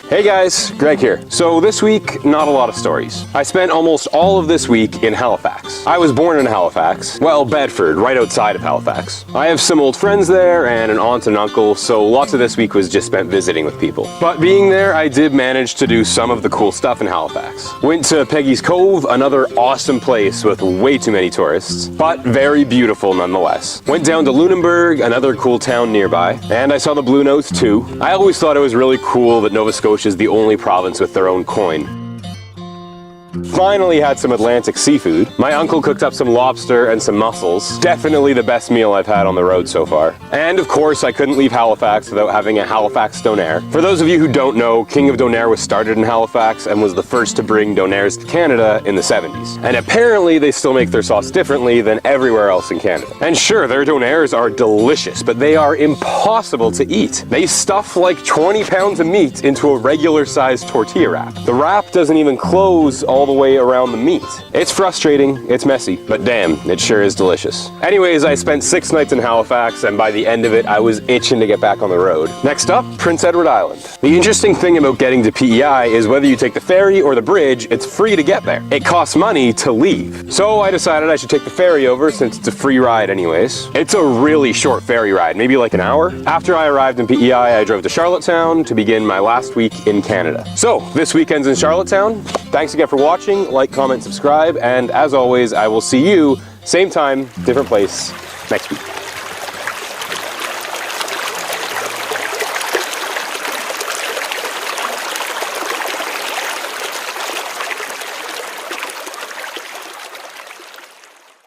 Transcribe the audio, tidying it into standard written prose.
Hey guys, Greg here. So this week, not a lot of stories. I spent almost all of this week in Halifax. I was born in Halifax, well, Bedford, right outside of Halifax. I have some old friends there and an aunt and uncle, so lots of this week was just spent visiting with people. But being there, I did manage to do some of the cool stuff in Halifax. Went to Peggy's Cove, another awesome place with way too many tourists, but very beautiful nonetheless. Went down to Lunenburg, another cool town nearby, and I saw the Blue Notes too. I always thought it was really cool that Nova Scotia is the only province with their own coin. Finally had some Atlantic seafood. My uncle cooked up some lobster and some mussels. Definitely the best meal I've had on the road so far. And of course, I couldn't leave Halifax without having a Halifax donair. For those of you who don't know, King of Donair was started in Halifax and was the first to bring donairs to Canada in the 70s. And apparently they still make their sauce differently than everywhere else in Canada. And sure, their donairs are delicious, but they are impossible to eat. They stuff like 20 pounds of meat into a regular sized tortilla wrap. The wrap doesn't even close all the way around the meat. It's frustrating, it's messy, but damn, it sure is delicious. Anyways, I spent 6 nights in Halifax, and by the end of it, I was itching to get back on the road. Next up, Prince Edward Island. The interesting thing about getting to PEI is whether you take the ferry or the bridge, it's free to get there. It costs money to leave. So I decided I should take the ferry over since it's a free ride anyways. It's a really short ferry ride, maybe like an hour. After I arrived in PEI, I drove to Charlottetown to begin my last week in Canada. So, this weekend's in Charlottetown. Thanks again for watching. Like, comment, subscribe, and as always, I will see you same time, different place next week.